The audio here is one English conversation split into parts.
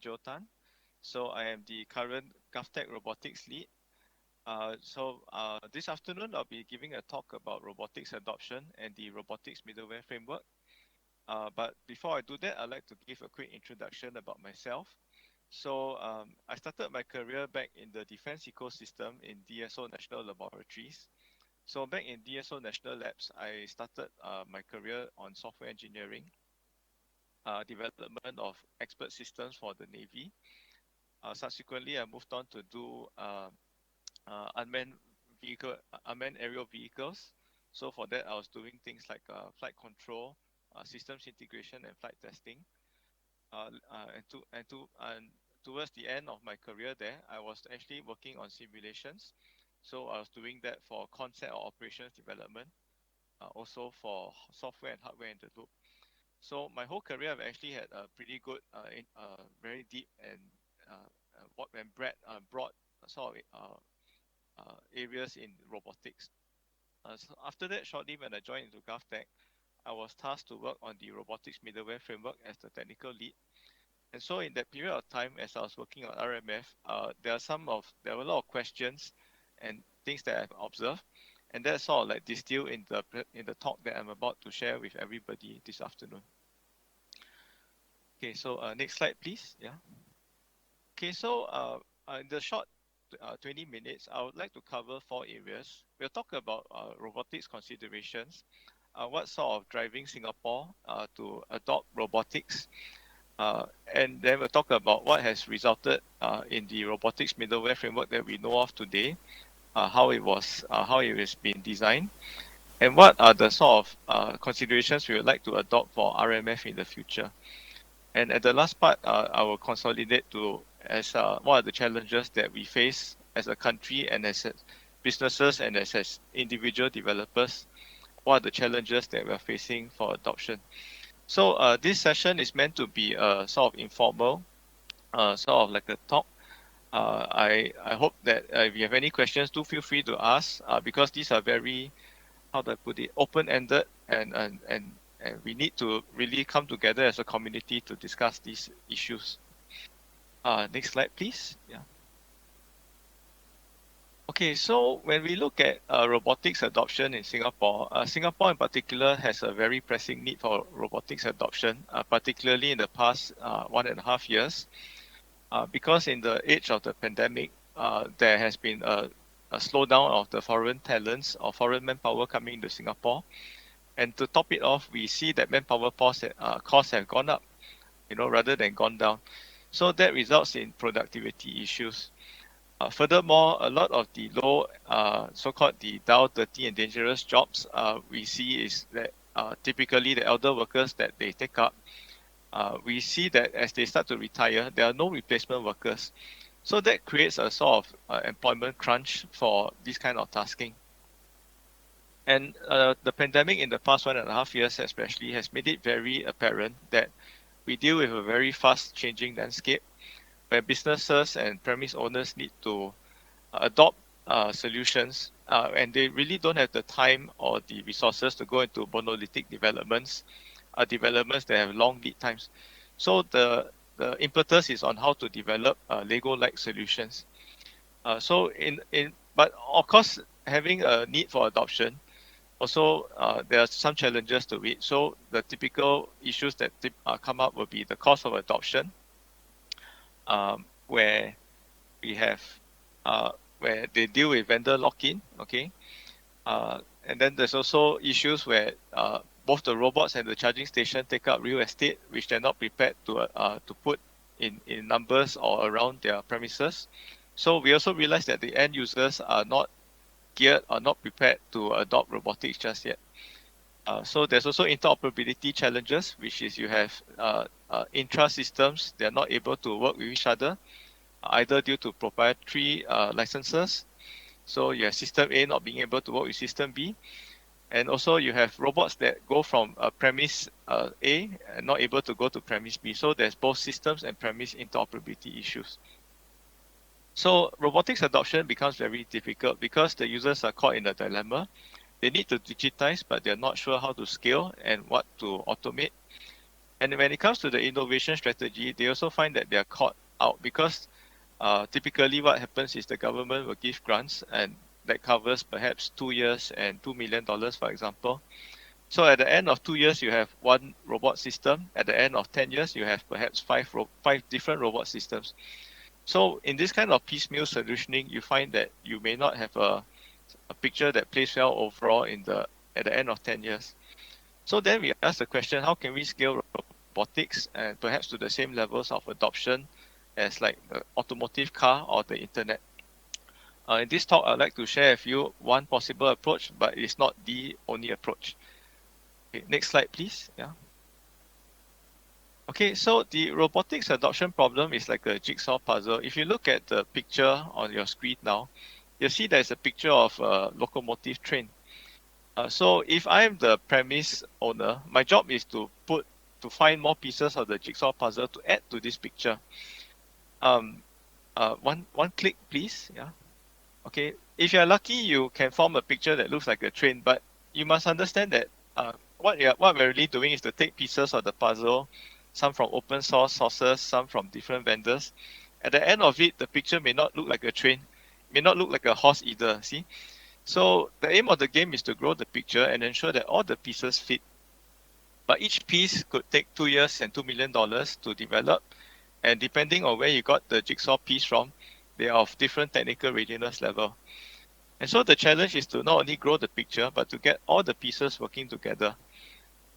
Joe Tan. So I am the current GovTech Robotics Lead. This afternoon, I'll be giving a talk about robotics adoption and the robotics middleware framework. But before I do that, I'd like to give a quick introduction about myself. I started my career back in the defense ecosystem in DSO National Laboratories. So back in DSO National Labs, I started my career on software engineering, development of expert systems for the Navy. Subsequently, I moved on to do unmanned unmanned aerial vehicles. So for that, I was doing things like flight control, systems integration, and flight testing. And towards the end of my career there, I was actually working on simulations. So I was doing that for concept or operations development, also for software and hardware in the loop. So my whole career, I've actually had a pretty good, very deep and broad sort of areas in robotics. So after that, shortly when I joined into GovTech, I was tasked to work on the robotics middleware framework as the technical lead. And so in that period of time, as I was working on RMF, there were a lot of questions and things that I've observed, and that's sort of like distilled in the talk that I'm about to share with everybody this afternoon. Okay, so next slide, please. Yeah. Okay, so in the short 20 minutes, I would like to cover 4 areas. We'll talk about robotics considerations, what sort of driving Singapore to adopt robotics, and then we'll talk about what has resulted in the robotics middleware framework that we know of today, how it has been designed, and what are the sort of considerations we would like to adopt for RMF in the future. And at the last part, I will consolidate to what are the challenges that we face as a country and as businesses and as individual developers. What are the challenges that we are facing for adoption? So this session is meant to be a sort of informal, sort of like a talk. I hope that if you have any questions, do feel free to ask because these are very, how do I put it, open-ended and we need to really come together as a community to discuss these issues. Next slide, please. Yeah. Okay, so when we look at robotics adoption in Singapore, Singapore in particular has a very pressing need for robotics adoption, particularly in the past 1.5 years, because in the age of the pandemic, there has been a slowdown of the foreign talents or foreign manpower coming into Singapore. And to top it off, we see that manpower costs have gone up, rather than gone down. So that results in productivity issues. Furthermore, a lot of the low, so-called the dull, dirty, and dangerous jobs we see is that typically the elder workers that they take up, we see that as they start to retire, there are no replacement workers. So that creates a sort of employment crunch for this kind of tasking. And the pandemic in the past 1.5 years especially has made it very apparent that we deal with a very fast changing landscape where businesses and premise owners need to adopt solutions and they really don't have the time or the resources to go into monolithic developments that have long lead times. So the impetus is on how to develop Lego-like solutions. But of course, having a need for adoption, also there are some challenges to it. So the typical issues that come up will be the cost of adoption, where we have where they deal with vendor lock-in, okay, and then there's also issues where both the robots and the charging station take up real estate, which they're not prepared to put in numbers or around their premises. So we also realize that the end users are not geared or not prepared to adopt robotics just yet. So there's also interoperability challenges, which is you have intra-systems, they're not able to work with each other, either due to proprietary licenses. So you have system A not being able to work with system B. And also you have robots that go from premise A and not able to go to premise B. So there's both systems and premise interoperability issues. So robotics adoption becomes very difficult because the users are caught in a dilemma. They need to digitize, but they're not sure how to scale and what to automate. And when it comes to the innovation strategy, they also find that they are caught out because typically what happens is the government will give grants and that covers perhaps 2 years and $2 million, for example. So at the end of 2 years, you have one robot system. At the end of 10 years, you have perhaps five different robot systems. So in this kind of piecemeal solutioning, you find that you may not have a picture that plays well overall at the end of 10 years. So then we ask the question, how can we scale robotics and perhaps to the same levels of adoption as like the automotive car or the internet? In this talk, I'd like to share with you one possible approach, but it's not the only approach. Okay, next slide, please. Yeah. Okay, so the robotics adoption problem is like a jigsaw puzzle. If you look at the picture on your screen now, you'll see there's a picture of a locomotive train. So if I'm the premise owner, my job is to find more pieces of the jigsaw puzzle to add to this picture. One click, please. Yeah. Okay. If you're lucky, you can form a picture that looks like a train, but you must understand that what we're really doing is to take pieces of the puzzle, some from open source sources, some from different vendors. At the end of it, the picture may not look like a train, may not look like a horse either. See? So the aim of the game is to grow the picture and ensure that all the pieces fit. But each piece could take 2 years and $2 million to develop. And depending on where you got the jigsaw piece from, they are of different technical readiness level. And so the challenge is to not only grow the picture, but to get all the pieces working together.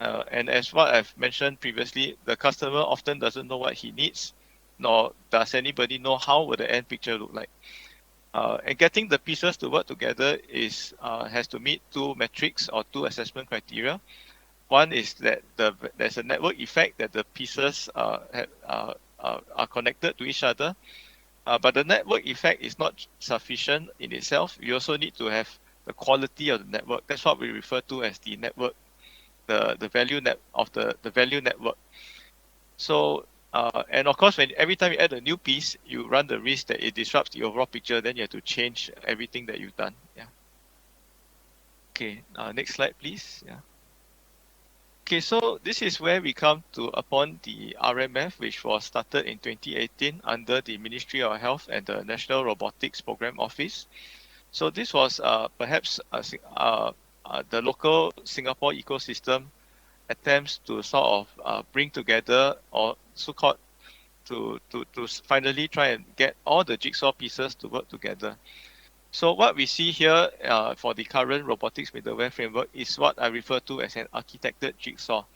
And as what I've mentioned previously, the customer often doesn't know what he needs, nor does anybody know how will the end picture look like. And getting the pieces to work together has to meet two metrics or two assessment criteria. One is that there's a network effect that the pieces are connected to each other. But the network effect is not sufficient in itself. You also need to have the quality of the network. That's what we refer to as the network, the value network. So and of course, every time you add a new piece, you run the risk that it disrupts the overall picture. Then you have to change everything that you've done. Yeah. Okay. Next slide, please. Yeah. Okay, so this is where we come to upon the RMF, which was started in 2018 under the Ministry of Health and the National Robotics Program Office. So this was perhaps the local Singapore ecosystem attempts to sort of bring together or so-called to finally try and get all the jigsaw pieces to work together. So what we see here for the current robotics middleware framework is what I refer to as an architected jigsaw.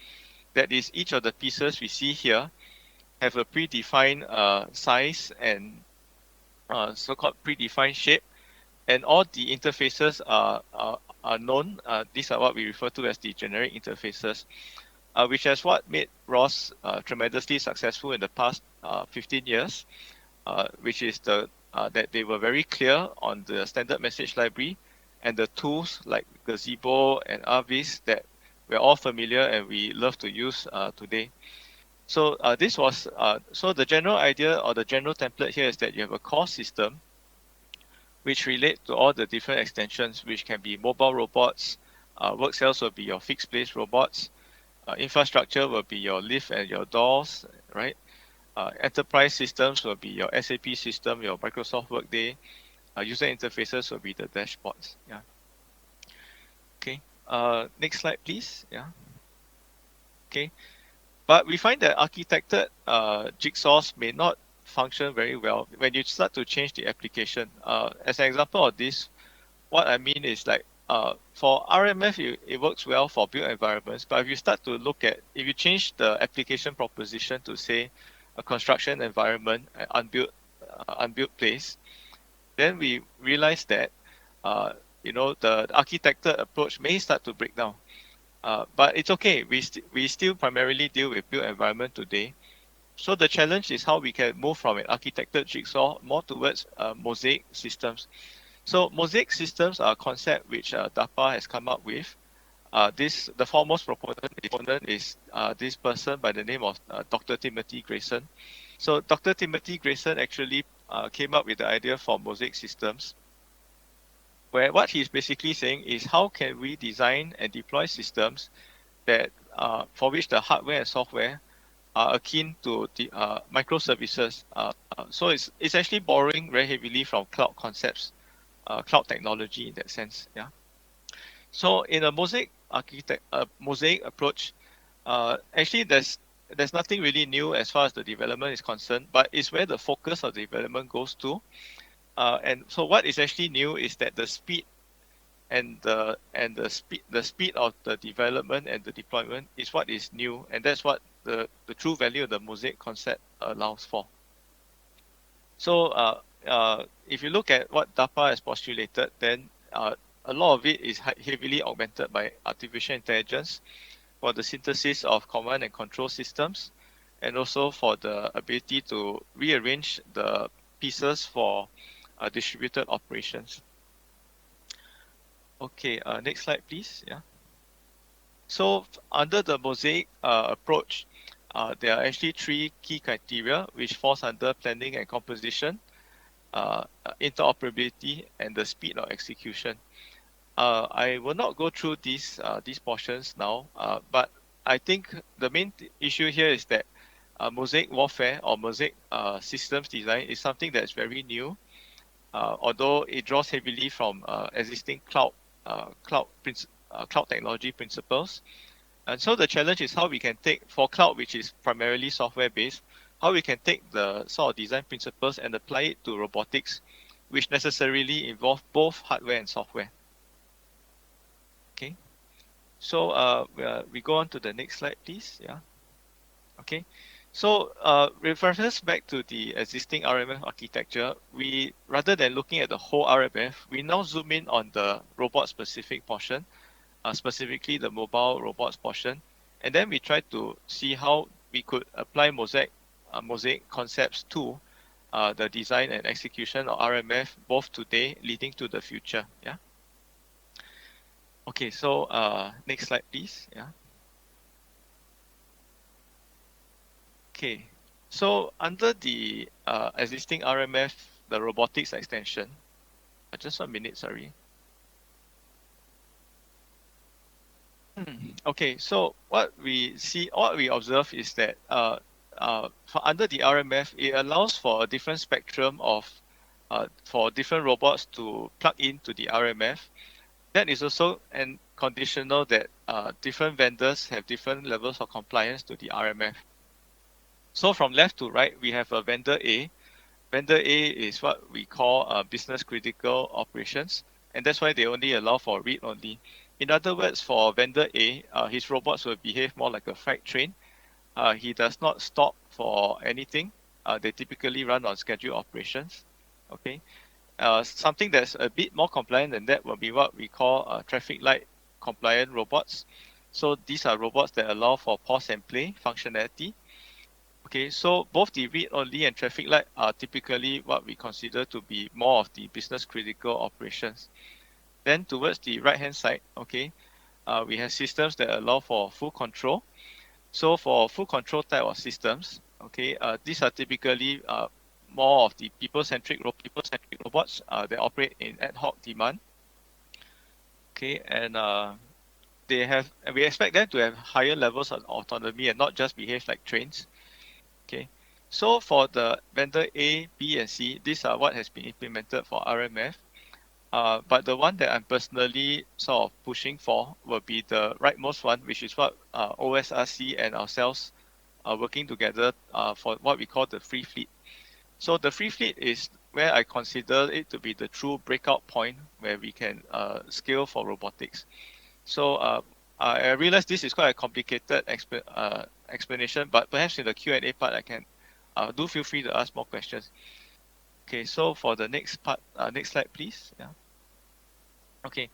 That is, each of the pieces we see here have a predefined size and so-called predefined shape, and all the interfaces are known. These are what we refer to as the generic interfaces, which has what made ROS tremendously successful in the past 15 years, which is that they were very clear on the standard message library and the tools like Gazebo and Arvis that we're all familiar and we love to use today. So this was so the general idea or the general template here is that you have a core system which relate to all the different extensions, which can be mobile robots, work cells will be your fixed place robots, infrastructure will be your lift and your doors, right? Enterprise systems will be your SAP system, your Microsoft Workday. User interfaces will be the dashboards. Yeah. Okay. Next slide, please. Yeah. Okay. But we find that architected jigsaws may not function very well when you start to change the application. As an example of this, what I mean is like for RMF, it works well for built environments. But if you start to look at, if you change the application proposition to say a construction environment, an unbuilt place, then we realize that the architected approach may start to break down. But it's okay. We still primarily deal with built environment today. So the challenge is how we can move from an architected jigsaw more towards mosaic systems. So mosaic systems are a concept which DARPA has come up with. The foremost proponent is this person by the name of Dr. Timothy Grayson. So Dr. Timothy Grayson actually came up with the idea for mosaic systems, where what he's basically saying is how can we design and deploy systems that for which the hardware and software are akin to the microservices. So it's actually borrowing very heavily from cloud concepts, cloud technology in that sense. Yeah. So in a mosaic approach, actually there's nothing really new as far as the development is concerned, but it's where the focus of the development goes to. And so what is actually new is that the speed and the speed of the development and the deployment is what is new, and that's what the true value of the mosaic concept allows for. So if you look at what DARPA has postulated, then a lot of it is heavily augmented by artificial intelligence for the synthesis of command and control systems, and also for the ability to rearrange the pieces for distributed operations. Okay, next slide, please. Yeah. So under the mosaic approach, there are actually three key criteria which falls under planning and composition, interoperability, and the speed of execution. I will not go through these portions now, but I think the main issue here is that mosaic warfare or mosaic systems design is something that's very new, although it draws heavily from existing cloud technology principles. And so the challenge is how we can take, for cloud, which is primarily software based, how we can take the sort of design principles and apply it to robotics, which necessarily involve both hardware and software. Okay, so we go on to the next slide, please. Yeah. Okay, so with reference back to the existing RMF architecture, we, rather than looking at the whole RMF, we now zoom in on the robot specific portion, specifically the mobile robots portion, and then we try to see how we could apply mosaic concepts to the design and execution of RMF both today leading to the future. Yeah. Okay, so next slide, please. Yeah. Okay, so under the existing RMF, the robotics extension, just 1 minute, sorry. Okay, so what we observe is that for under the RMF, it allows for a different spectrum of for different robots to plug into the RMF. That is also an conditional that different vendors have different levels of compliance to the RMF. So from left to right, we have a vendor A. Vendor A is what we call business critical operations, and that's why they only allow for read only. In other words, for vendor A, his robots will behave more like a freight train. He does not stop for anything. They typically run on scheduled operations. Okay, something that's a bit more compliant than that will be what we call traffic light compliant robots. So these are robots that allow for pause and play functionality. Okay, so both the read-only and traffic light are typically what we consider to be more of the business critical operations. Then towards the right-hand side, okay, we have systems that allow for full control. So for full control type of systems, okay, these are typically more of the people-centric robots that operate in ad hoc demand. Okay, and we expect them to have higher levels of autonomy and not just behave like trains. Okay, so for the vendor A, B, and C, these are what has been implemented for RMF. But the one that I'm personally sort of pushing for will be the rightmost one, which is what OSRC and ourselves are working together for what we call the free fleet. So the free fleet is where I consider it to be the true breakout point where we can scale for robotics. So I realize this is quite a complicated explanation, but perhaps in the Q&A part, I can do feel free to ask more questions. Okay, so for the next part, next slide, please. Yeah. Okay,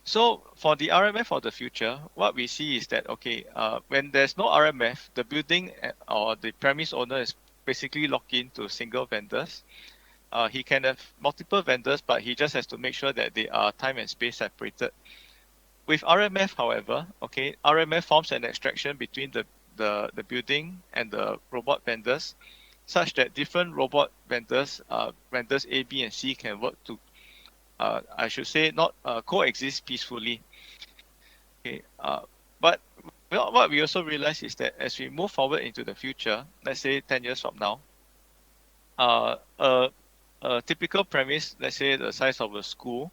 so for the RMF for the future, what we see is that, okay, when there's no RMF, the building or the premise owner is basically locked into single vendors. He can have multiple vendors, but he just has to make sure that they are time and space separated. With RMF, however, okay, RMF forms an abstraction between the building and the robot vendors, such that different robot vendors, vendors A, B, and C can work to, I should say, not coexist peacefully. Okay, but Well, what we also realize is that as we move forward into the future, let's say 10 years from now, uh, a, a typical premise, let's say the size of a school,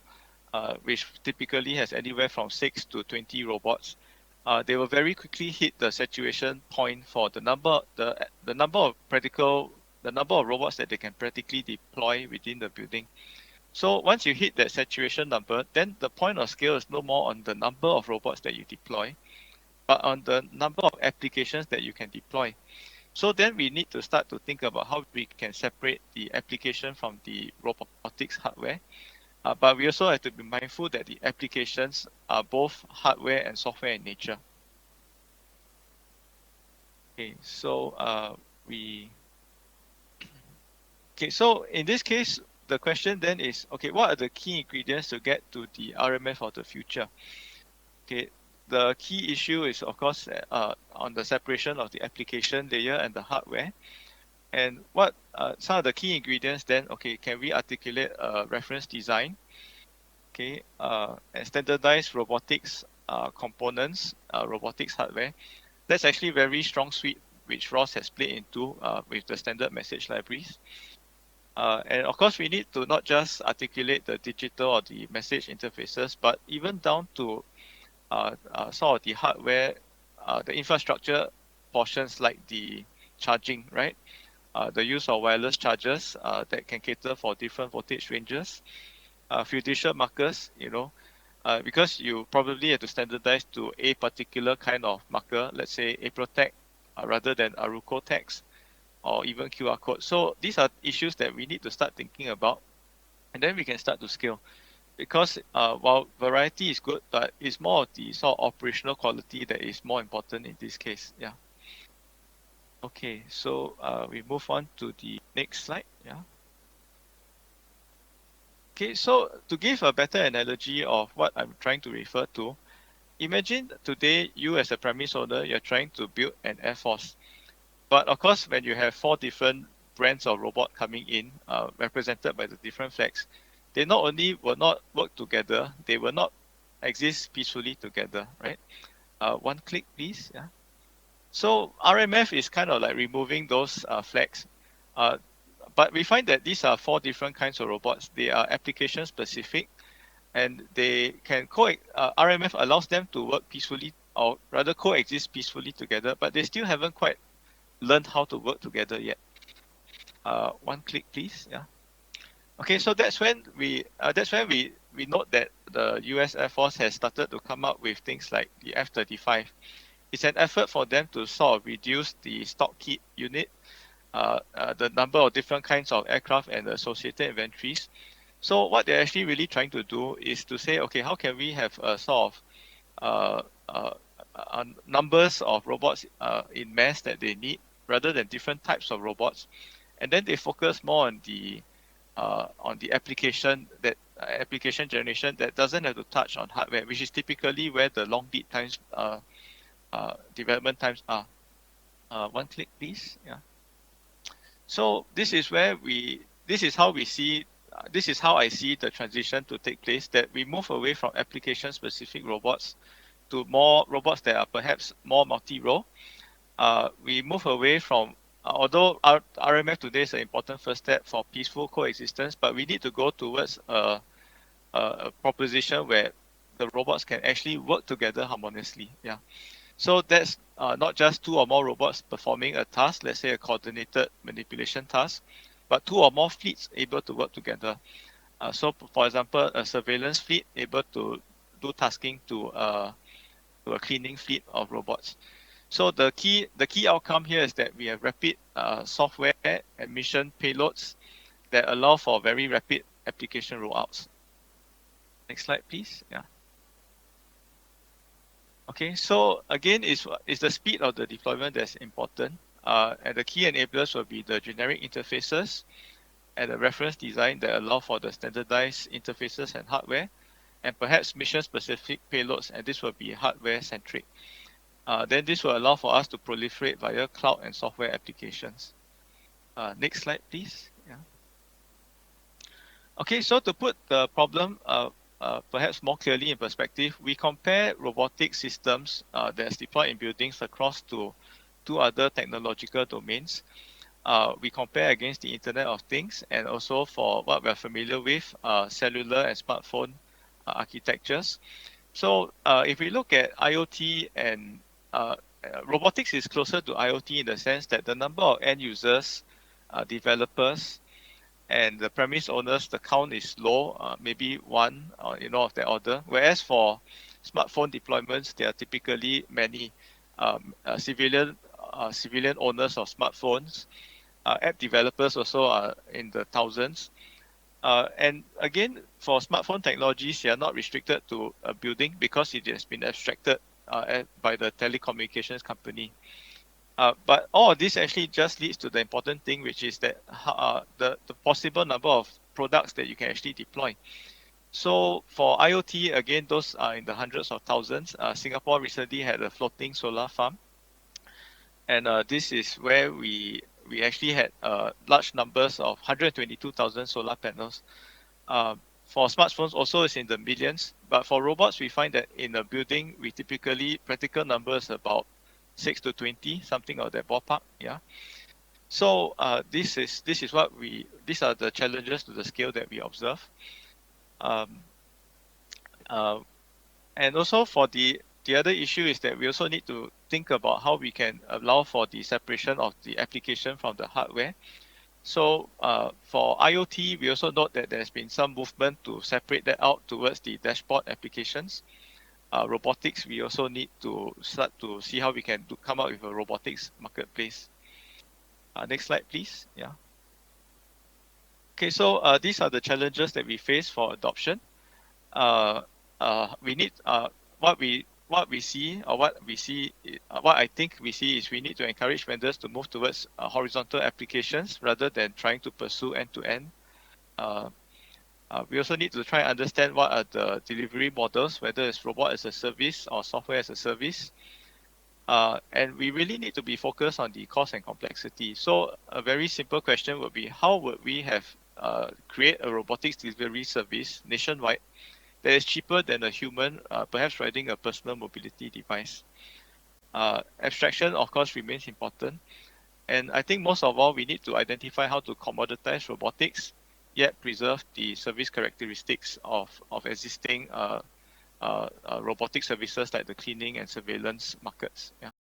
which typically has anywhere from 6 to 20 robots, they will very quickly hit the saturation point for the number of the number of robots that they can practically deploy within the building. So once you hit that saturation number, then the point of scale is no more on the number of robots that you deploy, but on the number of applications that you can deploy. So then we need to start to think about how we can separate the application from the robotics hardware. But we also have to be mindful that the applications are both hardware and software in nature. Okay, so we okay, so in this case, the question then is, okay, what are the key ingredients to get to the RMF of the future? Okay, the key issue is of course on the separation of the application layer and the hardware. And what some of the key ingredients then, okay, can we articulate a reference design, okay, and standardized robotics components, robotics hardware. That's actually a very strong suite which ROS has played into with the standard message libraries. And of course, we need to not just articulate the digital or the message interfaces, but even down to sort of the hardware, the infrastructure portions like the charging, right? The use of wireless chargers that can cater for different voltage ranges, fiducial markers, because you probably have to standardize to a particular kind of marker, let's say APROTEC rather than Aruco text or even QR code. So these are issues that we need to start thinking about, and then we can start to scale. Because while variety is good, but it's more of the sort of operational quality that is more important in this case. Yeah. Okay, so we move on to the next slide. Yeah. Okay, so to give a better analogy of what I'm trying to refer to, imagine today you as a premise owner, you're trying to build an air force. But of course, when you have 4 different brands of robot coming in, represented by the different flags, they not only will not work together, they will not exist peacefully together, right? One click, please. Yeah. So RMF is kind of like removing those flags. But we find that these are 4 different kinds of robots. They are application specific, and they can RMF allows them to work peacefully, or rather coexist peacefully together, but they still haven't quite learned how to work together yet. One click, please. Yeah. Okay, so that's when we note that the U.S. Air Force has started to come up with things like the F-35. It's an effort for them to sort of reduce the stock keep unit, the number of different kinds of aircraft and associated inventories. So what they're actually really trying to do is to say, okay, how can we have a sort of numbers of robots in mass that they need rather than different types of robots, and then they focus more on the application application generation that doesn't have to touch on hardware, which is typically where the long lead times development times are. One click, please. Yeah. So this is how I see the transition to take place, that we move away from application specific robots to more robots that are perhaps more multi-role. We move away from, although our RMF today is an important first step for peaceful coexistence, but we need to go towards a proposition where the robots can actually work together harmoniously. Yeah. So that's not just 2 or more robots performing a task, let's say a coordinated manipulation task, but 2 or more fleets able to work together. So, for example, a surveillance fleet able to do tasking to a cleaning fleet of robots. So the key outcome here is that we have rapid software and mission payloads that allow for very rapid application rollouts. Next slide, please. Yeah. Okay, so again, is the speed of the deployment that's important, and the key enablers will be the generic interfaces and the reference design that allow for the standardized interfaces and hardware, and perhaps mission-specific payloads, and this will be hardware-centric. Then this will allow for us to proliferate via cloud and software applications. Next slide, please. Yeah. Okay, so to put the problem perhaps more clearly in perspective, we compare robotic systems that's deployed in buildings across to two other technological domains. We compare against the Internet of Things and also for what we're familiar with, cellular and smartphone architectures. So if we look at IoT and robotics is closer to IoT in the sense that the number of end users, developers, and the premise owners, the count is low, maybe one or of that order. Whereas for smartphone deployments, there are typically many civilian owners of smartphones. App developers also are in the thousands. And again, for smartphone technologies, they are not restricted to a building because it has been abstracted by the telecommunications company. But all of this actually just leads to the important thing, which is that the possible number of products that you can actually deploy. So for IoT, again, those are in the hundreds of thousands. Singapore recently had a floating solar farm. And this is where we actually had large numbers of 122,000 solar panels. For smartphones also is in the millions, but for robots we find that in a building we typically practical numbers about 6 to 20, something of that ballpark. Yeah. So these are the challenges to the scale that we observe. Um, and also for the other issue is that we also need to think about how we can allow for the separation of the application from the hardware. So for IoT, we also note that there's been some movement to separate that out towards the dashboard applications. Robotics, we also need to start to see how we can come up with a robotics marketplace. Next slide, please. Yeah. Okay, so these are the challenges that we face for adoption. We need what we see, or what I think we see is we need to encourage vendors to move towards horizontal applications rather than trying to pursue end-to-end. We also need to try and understand what are the delivery models, whether it's robot as a service or software as a service. And we really need to be focused on the cost and complexity. So a very simple question would be, how would we have create a robotics delivery service nationwide that is cheaper than a human, perhaps riding a personal mobility device? Abstraction, of course, remains important. And I think most of all, we need to identify how to commoditize robotics, yet preserve the service characteristics of existing robotic services like the cleaning and surveillance markets. Yeah.